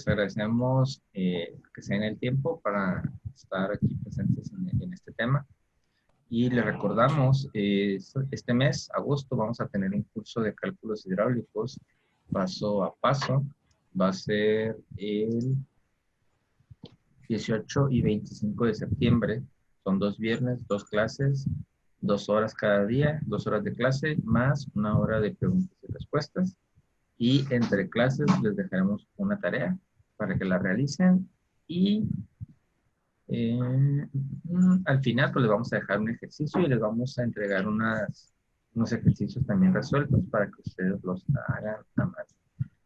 Les agradecemos que se den el tiempo para estar aquí presentes en este tema. Y les recordamos, este mes, agosto, vamos a tener un curso de cálculos hidráulicos paso a paso. Va a ser el 18 y 25 de septiembre. Son 2 viernes, 2 clases, 2 horas cada día, 2 horas de clase, más 1 hora de preguntas y respuestas. Y entre clases les dejaremos una tarea para que la realicen y al final pues les vamos a dejar un ejercicio y les vamos a entregar unos ejercicios también resueltos para que ustedes los hagan a mano.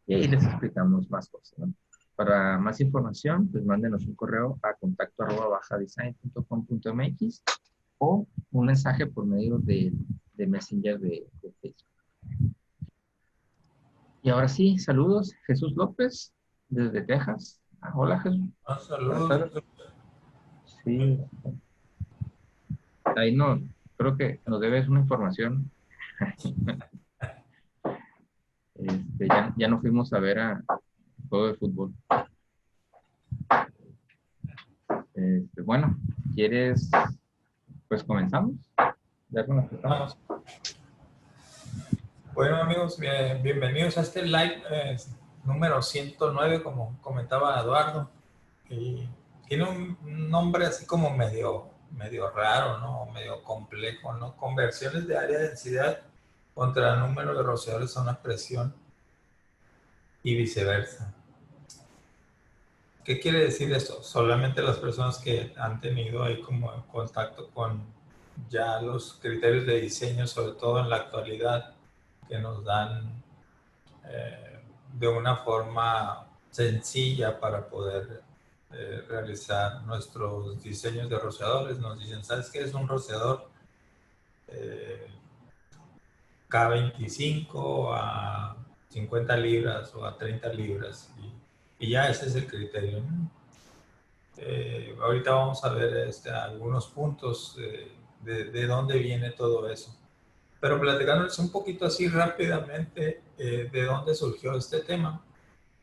Y ahí les explicamos más cosas, ¿no? Para más información, pues mándenos un correo a contacto@bajadesign.com.mx o un mensaje por medio de Messenger de Facebook. Y ahora sí, saludos. Jesús López, desde Texas. Hola, Jesús. Saludos. Sí. Ahí no, creo que nos debes una información. Ya no fuimos a ver a juego de fútbol. Bueno, ¿quieres? Pues comenzamos. Ya con las que estamos. Bueno, amigos, bienvenidos a este live número 109, como comentaba Eduardo. Y tiene un nombre así como medio raro, ¿no? Medio complejo, ¿no? Conversiones de área de densidad contra el número de rociadores a una presión y viceversa. ¿Qué quiere decir esto? Solamente las personas que han tenido ahí como contacto con ya los criterios de diseño, sobre todo en la actualidad, que nos dan de una forma sencilla para poder realizar nuestros diseños de rociadores. Nos dicen, ¿sabes qué es un rociador? K25 a 50 libras o a 30 libras y ya ese es el criterio, ¿no? Ahorita vamos a ver algunos puntos de dónde viene todo eso. Pero platicándoles un poquito así rápidamente de dónde surgió este tema.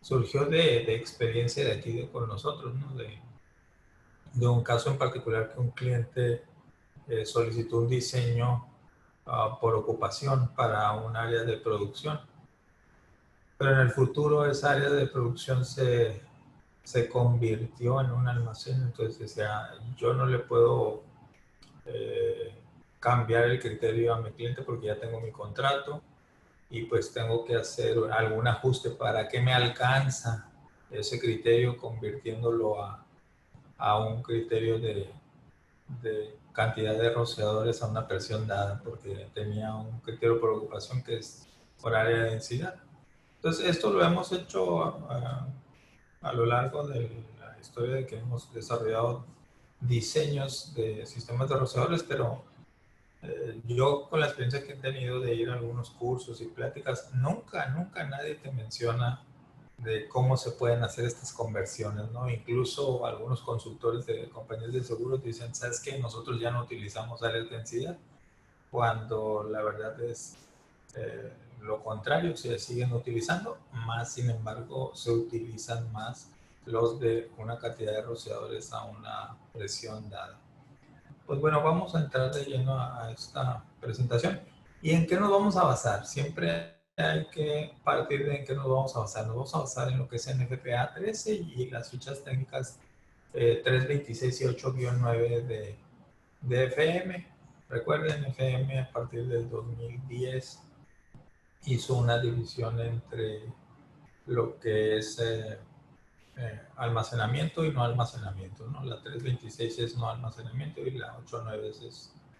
Surgió de experiencia de aquí con nosotros, ¿no? De un caso en particular que un cliente solicitó un diseño por ocupación para un área de producción. Pero en el futuro esa área de producción se convirtió en un almacén. Entonces decía, yo no le puedo cambiar el criterio a mi cliente porque ya tengo mi contrato y pues tengo que hacer algún ajuste para que me alcanza ese criterio convirtiéndolo a un criterio de cantidad de rociadores a una presión dada, porque tenía un criterio por ocupación que es por área de densidad. Entonces esto lo hemos hecho a lo largo de la historia de que hemos desarrollado diseños de sistemas de rociadores, pero yo con la experiencia que he tenido de ir a algunos cursos y pláticas, nunca nadie te menciona de cómo se pueden hacer estas conversiones, ¿no? Incluso algunos consultores de compañías de seguros dicen, ¿sabes qué? Nosotros ya no utilizamos áreas de densidad, cuando la verdad es lo contrario, se siguen utilizando, más sin embargo se utilizan más los de una cantidad de rociadores a una presión dada. Pues bueno, vamos a entrar de lleno a esta presentación. ¿Y en qué nos vamos a basar? Siempre hay que partir de en qué nos vamos a basar. Nos vamos a basar en lo que es NFPA 13 y las fichas técnicas 326 y 8-9 de FM. Recuerden, FM a partir del 2010 hizo una división entre lo que es almacenamiento y no almacenamiento, ¿no? La 326 es no almacenamiento y la 89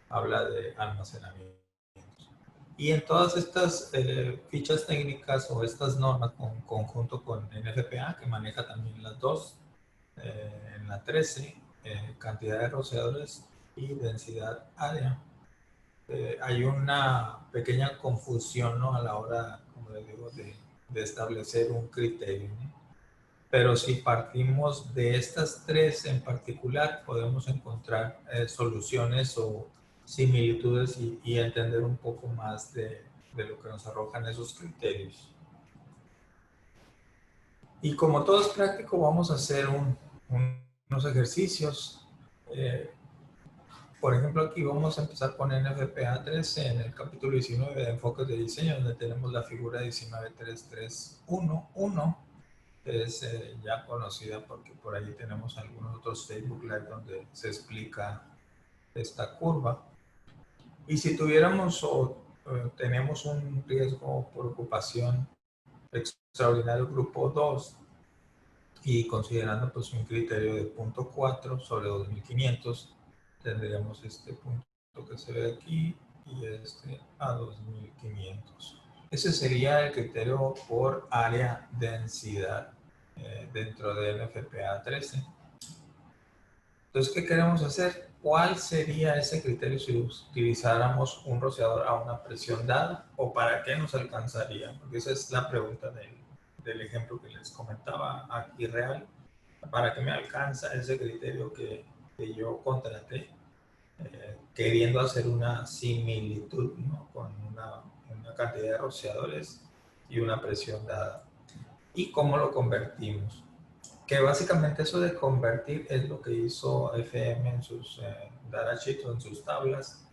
habla de almacenamiento. Y en todas estas fichas técnicas o estas normas con conjunto con NFPA, que maneja también las dos, en la 13, cantidad de rociadores y densidad área, hay una pequeña confusión, ¿no? A la hora, como les digo, de establecer un criterio, ¿no? Pero si partimos de estas tres en particular, podemos encontrar soluciones o similitudes y entender un poco más de lo que nos arrojan esos criterios. Y como todo es práctico, vamos a hacer unos ejercicios. Por ejemplo, aquí vamos a empezar con NFPA 13 en el capítulo 19 de enfoques de diseño, donde tenemos la figura 193311, que es ya conocida porque por ahí tenemos algunos otros Facebook Live donde se explica esta curva. Y si tuviéramos o tenemos un riesgo por ocupación extraordinario grupo 2 y considerando pues un criterio de 0.4 sobre 2500, tendríamos este punto que se ve aquí y este a 2500. Ese sería el criterio por área densidad dentro del NFPA 13. Entonces, ¿qué queremos hacer? ¿Cuál sería ese criterio si utilizáramos un rociador a una presión dada? ¿O para qué nos alcanzaría? Porque esa es la pregunta del ejemplo que les comentaba aquí real. ¿Para qué me alcanza ese criterio que yo contraté? Queriendo hacer una similitud, ¿no? Con una cantidad de rociadores y una presión dada. ¿Y cómo lo convertimos? Que básicamente eso de convertir es lo que hizo FM en sus datasheets o en sus tablas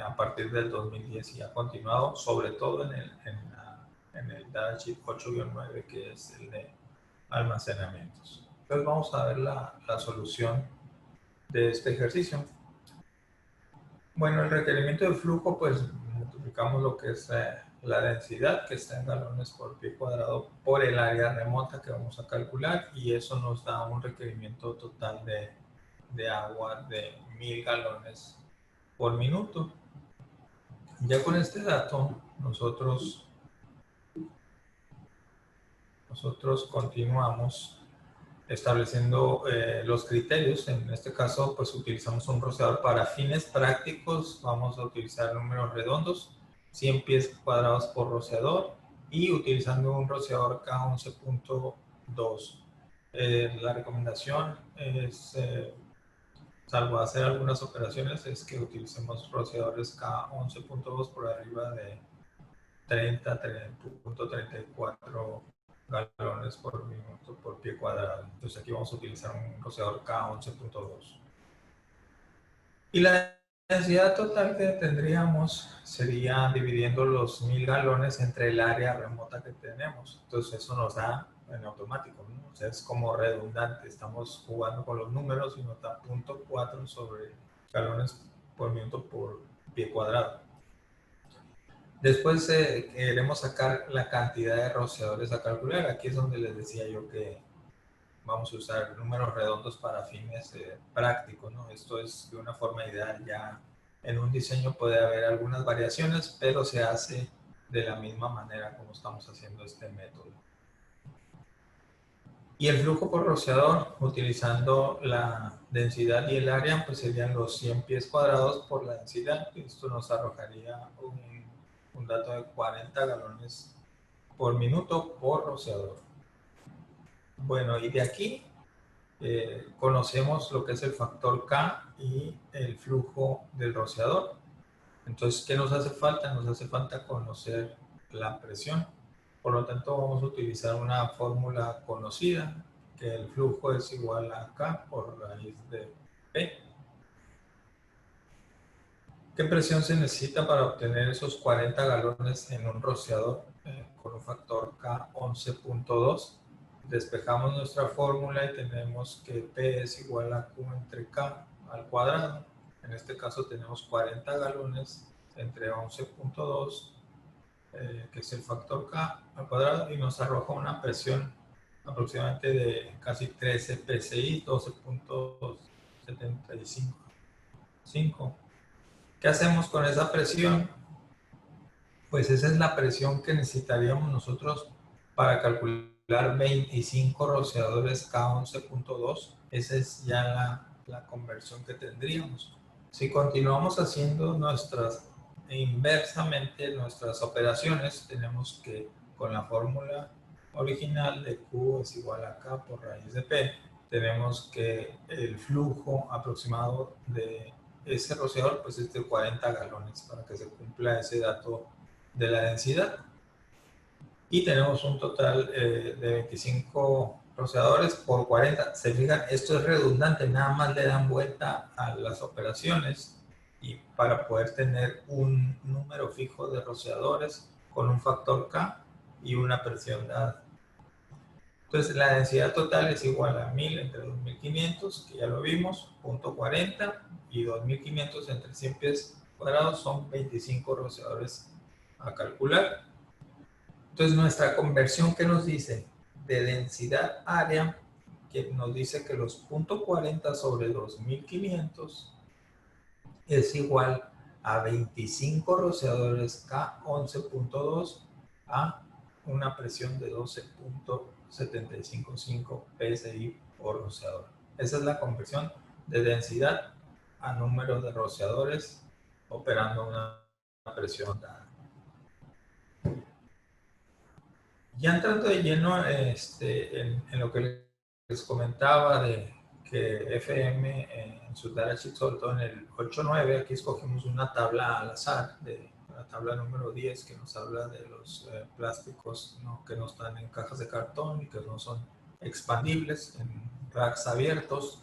a partir del 2010 y ha continuado, sobre todo en el datasheet 8-9, que es el de almacenamientos. Entonces vamos a ver la solución de este ejercicio. Bueno, el requerimiento de flujo, pues multiplicamos lo que es la densidad, que está en galones por pie cuadrado, por el área remota que vamos a calcular, y eso nos da un requerimiento total de agua de 1000 galones por minuto. Ya con este dato, nosotros continuamos estableciendo los criterios. En este caso, pues utilizamos un rociador para fines prácticos. Vamos a utilizar números redondos, 100 pies cuadrados por rociador, y utilizando un rociador K11.2. La recomendación es, salvo hacer algunas operaciones, es que utilicemos rociadores K11.2 por arriba de 30.34 galones por minuto por pie cuadrado. Entonces aquí vamos a utilizar un rociador K11.2. Y la densidad total que tendríamos sería dividiendo los 1000 galones entre el área remota que tenemos. Entonces eso nos da en automático, ¿no? O sea, es como redundante. Estamos jugando con los números y nos da 0.4 sobre galones por minuto por pie cuadrado. Después queremos sacar la cantidad de rociadores a calcular. Aquí es donde les decía yo que vamos a usar números redondos para fines prácticos, ¿no? Esto es de una forma ideal. Ya en un diseño puede haber algunas variaciones, pero se hace de la misma manera como estamos haciendo este método. Y el flujo por rociador, utilizando la densidad y el área, pues serían los 100 pies cuadrados por la densidad. Esto nos arrojaría un dato de 40 galones por minuto por rociador. Bueno, y de aquí conocemos lo que es el factor K y el flujo del rociador. Entonces, ¿qué nos hace falta? Nos hace falta conocer la presión. Por lo tanto, vamos a utilizar una fórmula conocida, que el flujo es igual a K por raíz de P. ¿Qué presión se necesita para obtener esos 40 galones en un rociador con un factor K11.2? Despejamos nuestra fórmula y tenemos que P es igual a Q entre K al cuadrado. En este caso tenemos 40 galones entre 11.2, que es el factor K al cuadrado, y nos arroja una presión aproximadamente de casi 13 PSI, 12.75. ¿Qué hacemos con esa presión? Pues esa es la presión que necesitaríamos nosotros para calcular 25 rociadores K11.2. Esa es ya la conversión que tendríamos. Si continuamos haciendo inversamente nuestras operaciones, tenemos que con la fórmula original de Q es igual a K por raíz de P, tenemos que el flujo aproximado de ese rociador pues es de 40 galones para que se cumpla ese dato de la densidad. y tenemos un total de 25 rociadores por 40. Se fijan, esto es redundante, nada más le dan vuelta a las operaciones y para poder tener un número fijo de rociadores con un factor K y una presión dada. Entonces la densidad total es igual a 1000 entre 2500, que ya lo vimos, punto 40, y 2500 entre 100 pies cuadrados son 25 rociadores a calcular. Entonces nuestra conversión, ¿qué nos dice? De densidad área, que nos dice que los punto 40 sobre 2500 es igual a 25 rociadores K11.2 a una presión de 12.755 psi por rociador. Esa es la conversión de densidad a número de rociadores operando una presión dada. Ya entrando de lleno en lo que les comentaba de que FM en su datasheet, sobre todo en el 8.9, aquí escogimos una tabla al azar, de la tabla número 10, que nos habla de los plásticos, ¿no?, que no están en cajas de cartón y que no son expandibles, en racks abiertos.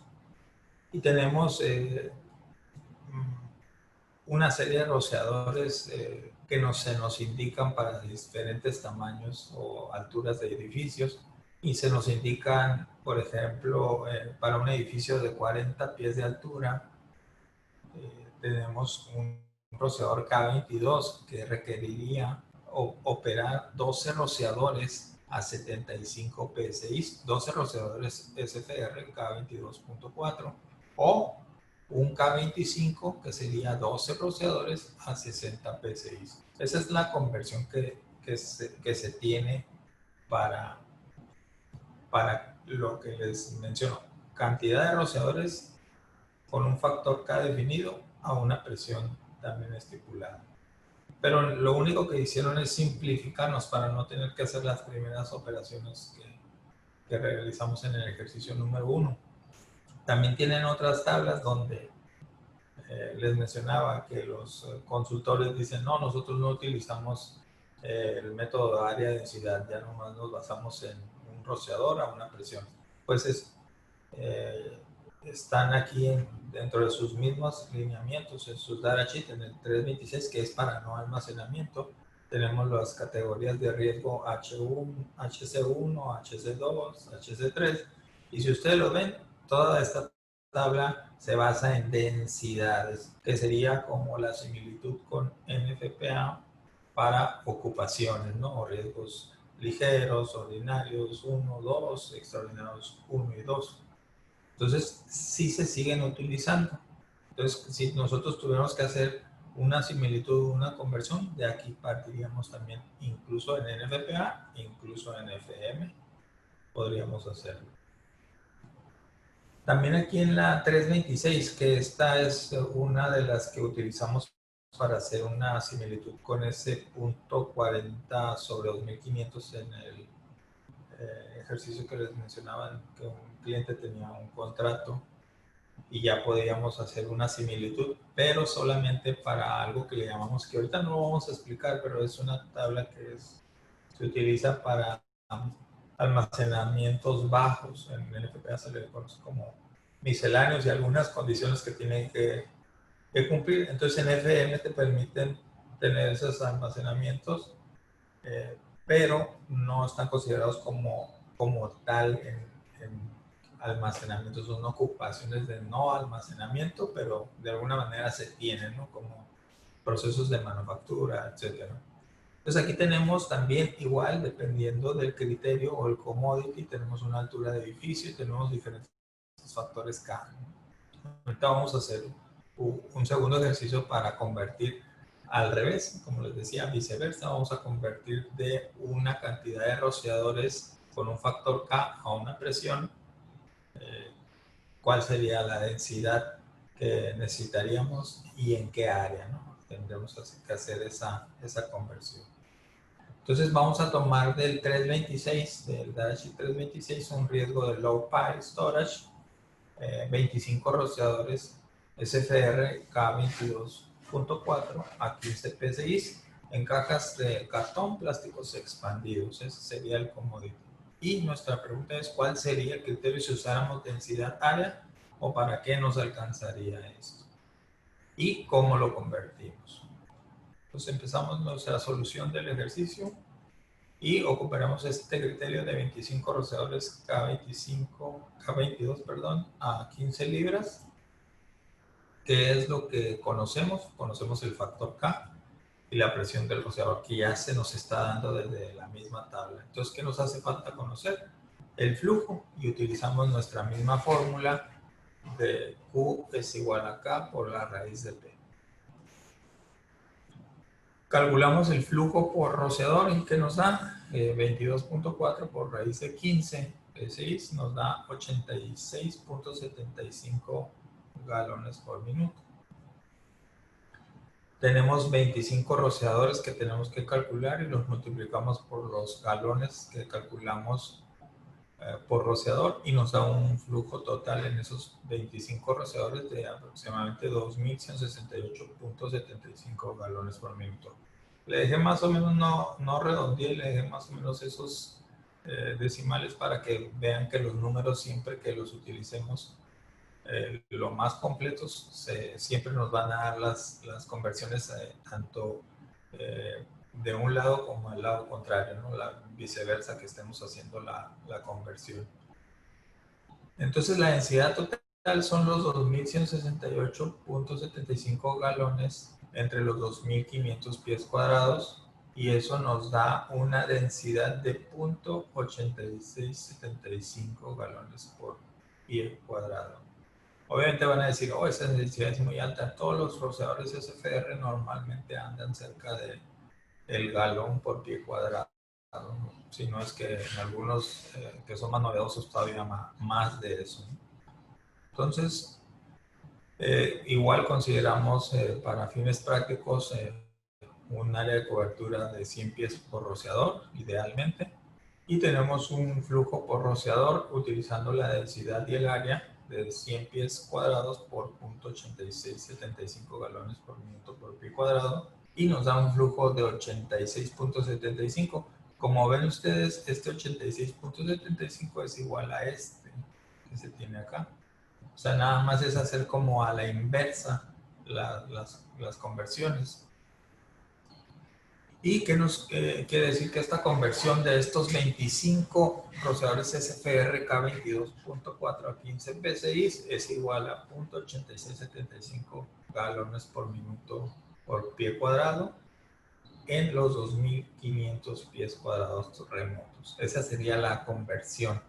Y tenemos una serie de rociadores que se nos indican para diferentes tamaños o alturas de edificios, y se nos indican, por ejemplo, para un edificio de 40 pies de altura, tenemos un rociador K22 que requeriría operar 12 rociadores a 75 psi, 12 rociadores SFR K22.4, o un K25 que sería 12 rociadores a 60 psi. Esa es la conversión que se tiene para lo que les menciono. Cantidad de rociadores con un factor K definido a una presión también estipulada. Pero lo único que hicieron es simplificarnos para no tener que hacer las primeras operaciones que realizamos en el ejercicio número 1. También tienen otras tablas donde les mencionaba que los consultores dicen, no, nosotros no utilizamos el método de área-densidad, ya nomás nos basamos en un rociador a una presión. Pues están aquí dentro de sus mismos lineamientos, en sus datasheet, en el 326, que es para no almacenamiento. Tenemos las categorías de riesgo H1, HC1, HC2, HC3, y si ustedes lo ven, toda esta tabla se basa en densidades, que sería como la similitud con NFPA para ocupaciones, ¿no? O riesgos ligeros, ordinarios 1, 2, extraordinarios 1 y 2. Entonces, sí se siguen utilizando. Entonces, si nosotros tuviéramos que hacer una similitud, una conversión, de aquí partiríamos también, incluso en NFPA, incluso en FM, podríamos hacerlo. También aquí en la 326, que esta es una de las que utilizamos para hacer una similitud con ese punto 40 sobre 2500 en el ejercicio que les mencionaban, que un cliente tenía un contrato y ya podíamos hacer una similitud, pero solamente para algo que le llamamos, que ahorita no lo vamos a explicar, pero es una tabla que se utiliza para almacenamientos bajos. En el FPA se le conoce como misceláneos y algunas condiciones que tienen que cumplir. Entonces en FM te permiten tener esos almacenamientos, pero no están considerados como tal en almacenamiento. Son ocupaciones de no almacenamiento, pero de alguna manera se tienen, ¿no?, como procesos de manufactura, etcétera. Entonces aquí tenemos también, igual, dependiendo del criterio o el commodity, tenemos una altura de edificio y tenemos diferentes factores K. Ahorita vamos a hacer un segundo ejercicio para convertir al revés, como les decía, viceversa. Vamos a convertir de una cantidad de rociadores con un factor K a una presión. ¿Cuál sería la densidad que necesitaríamos y en qué área, ¿no? Tendremos que hacer esa conversión. Entonces vamos a tomar del 326, del datasheet 326, un riesgo de low pi storage, 25 rociadores SFR K22.4 a 15 PSI, en cajas de cartón, plásticos expandidos. Ese sería el commodity. Y nuestra pregunta es, ¿cuál sería el criterio si usáramos densidad área o para qué nos alcanzaría esto? ¿Y cómo lo convertimos? Pues empezamos nuestra solución del ejercicio y ocuparemos este criterio de 25 rociadores K22, perdón, a 15 libras. ¿Qué es lo que conocemos? Conocemos el factor K y la presión del rociador que ya se nos está dando desde la misma tabla. Entonces, ¿qué nos hace falta conocer? El flujo, y utilizamos nuestra misma fórmula de Q es igual a K por la raíz de P. Calculamos el flujo por rociador y ¿qué nos da? 22.4 por raíz de 15, P6 nos da 86.75 galones por minuto. Tenemos 25 rociadores que tenemos que calcular y los multiplicamos por los galones que calculamos por rociador y nos da un flujo total en esos 25 rociadores de aproximadamente 2.168.75 galones por minuto. Le dejé más o menos, no redondeé, le dejé más o menos esos decimales para que vean que los números siempre que los utilicemos lo más completos siempre nos van a dar las conversiones tanto de un lado como al lado contrario, ¿no? La viceversa que estemos haciendo la conversión. Entonces la densidad total son los 2.168.75 galones entre los 2.500 pies cuadrados y eso nos da una densidad de 0.8675 galones por pie cuadrado. Obviamente van a decir, oh, esa densidad es muy alta. Todos los rociadores SFR normalmente andan cerca del galón por pie cuadrado. Si no es que en algunos que son más novedosos todavía más de eso. Entonces, igual consideramos para fines prácticos un área de cobertura de 100 pies por rociador, idealmente. Y tenemos un flujo por rociador utilizando la densidad y el área de 100 pies cuadrados por 0.8675 galones por minuto por pie cuadrado y nos da un flujo de 86.75. Como ven ustedes, este 86.75 es igual a este que se tiene acá. O sea, nada más es hacer como a la inversa las conversiones. ¿Y qué nos quiere decir? Que esta conversión de estos 25 rociadores SFR K22.4 a 15 PSI es igual a 0.8675 galones por minuto por pie cuadrado en los 2.500 pies cuadrados remotos. Esa sería la conversión.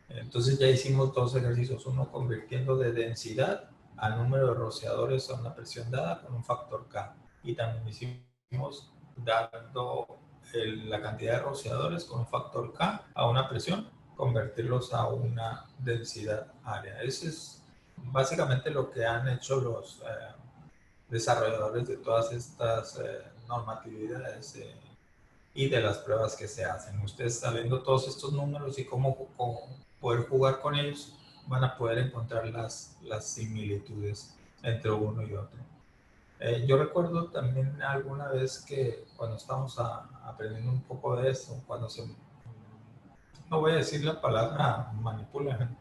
Entonces ya hicimos dos ejercicios, uno convirtiendo de densidad a número de rociadores a una presión dada con un factor K. Y también hicimos dando la cantidad de rociadores con un factor K a una presión, convertirlos a una densidad área. Ese es básicamente lo que han hecho los desarrolladores de todas estas normatividades y de las pruebas que se hacen. Ustedes sabiendo todos estos números y cómo poder jugar con ellos, van a poder encontrar las similitudes entre uno y otro. Yo recuerdo también alguna vez que cuando estamos aprendiendo un poco de esto, cuando no voy a decir la palabra manipulan,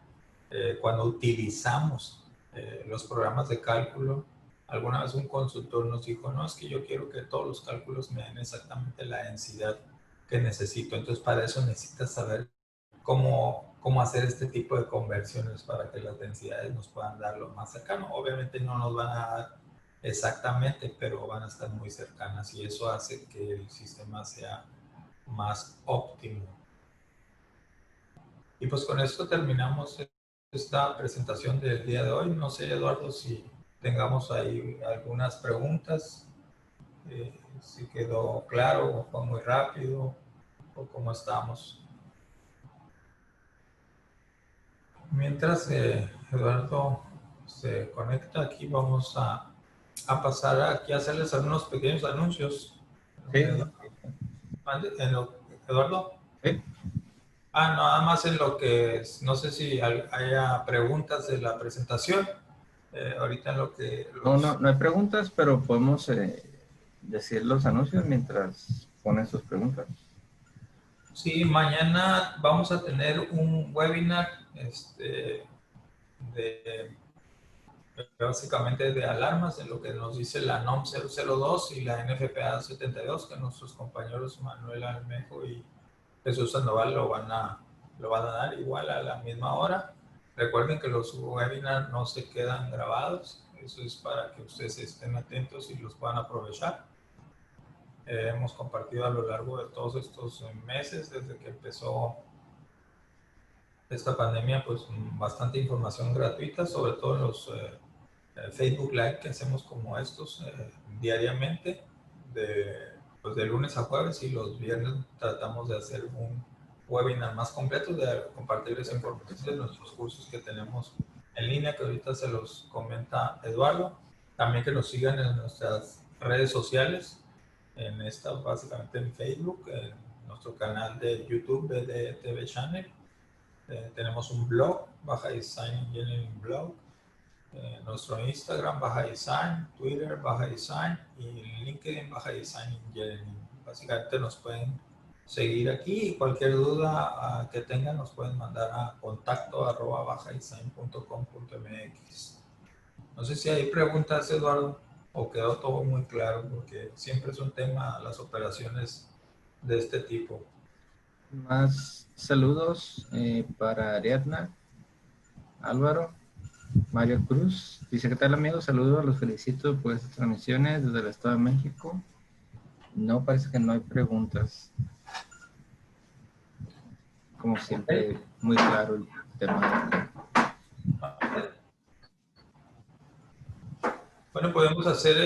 cuando utilizamos los programas de cálculo, alguna vez un consultor nos dijo, no, es que yo quiero que todos los cálculos me den exactamente la densidad que necesito. Entonces, para eso necesitas saber cómo hacer este tipo de conversiones para que las densidades nos puedan dar lo más cercano. Obviamente no nos van a dar exactamente, pero van a estar muy cercanas y eso hace que el sistema sea más óptimo. Y pues con esto terminamos esta presentación del día de hoy. No sé, Eduardo, si tengamos ahí algunas preguntas, si quedó claro o fue muy rápido o cómo estamos. Mientras Eduardo se conecta aquí, vamos a pasar aquí a hacerles algunos pequeños anuncios. Sí. Eduardo. Sí. Nada más en lo que, no sé si haya preguntas de la presentación. Ahorita en lo que... No hay preguntas, pero podemos decir los anuncios mientras ponen sus preguntas. Sí, mañana vamos a tener un webinar básicamente de alarmas, de lo que nos dice la NOM 002 y la NFPA 72, que nuestros compañeros Manuel Almejo y Jesús Sandoval lo van a dar igual a la misma hora. Recuerden que los webinars no se quedan grabados, eso es para que ustedes estén atentos y los puedan aprovechar. Hemos compartido a lo largo de todos estos meses, desde que empezó esta pandemia, pues bastante información gratuita, sobre todo en los Facebook Live que hacemos como estos diariamente, pues de lunes a jueves, y los viernes tratamos de hacer un webinar más completo, de compartirles información de nuestros cursos que tenemos en línea, que ahorita se los comenta Eduardo. También que nos sigan en nuestras redes sociales, básicamente en Facebook, en nuestro canal de YouTube, BDTV Channel. Tenemos un blog, Baja Design Engineering Blog. Nuestro Instagram, Baja Design, Twitter, Baja Design, y LinkedIn, Baja Design Engineering. Básicamente nos pueden seguir aquí, y cualquier duda que tengan nos pueden mandar a contacto@bajadesign.com.mx. No sé si hay preguntas, Eduardo, o quedó todo muy claro, porque siempre es un tema las operaciones de este tipo. Más saludos para Ariadna, Álvaro, Mario Cruz. Dice: ¿qué tal, amigos? Saludos, los felicito por estas transmisiones desde el Estado de México. No, parece que no hay preguntas. Como siempre, muy claro el tema. Bueno, podemos hacer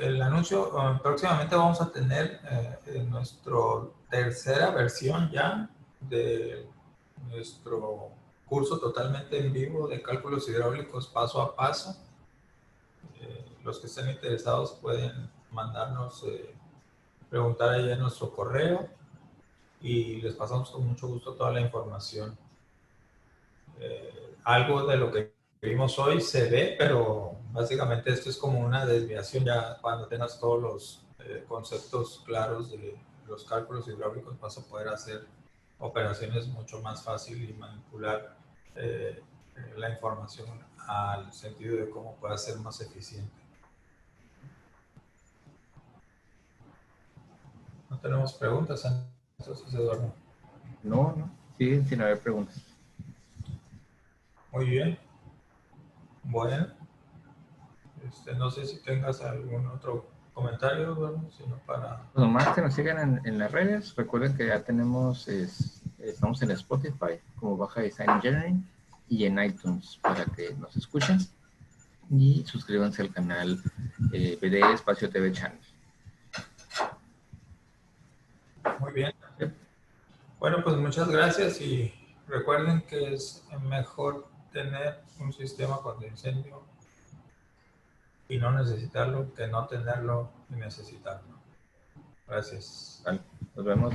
el anuncio. Próximamente vamos a tener nuestra tercera versión ya de nuestro curso totalmente en vivo de cálculos hidráulicos paso a paso. Los que estén interesados pueden mandarnos, preguntar ahí en nuestro correo, y les pasamos con mucho gusto toda la información. Algo de lo que vimos hoy se ve, pero básicamente esto es como una desviación. Ya cuando tengas todos los conceptos claros de los cálculos hidráulicos, vas a poder hacer operaciones mucho más fácil y manipular la información al sentido de cómo pueda ser más eficiente. ¿No tenemos preguntas entonces, Eduardo? No, siguen sin haber preguntas. Muy bien. Bueno, no sé si tengas algún otro comentario, Eduardo, sino para... Pues nomás que nos sigan en las redes. Recuerden que ya tenemos, estamos en Spotify como Baja Design Engineering, y en iTunes para que nos escuchen, y suscríbanse al canal BD Espacio TV Channel. Muy bien. Bueno, pues muchas gracias, y recuerden que es mejor tener un sistema contra incendio y no necesitarlo que no tenerlo y necesitarlo. Gracias. Vale, nos vemos.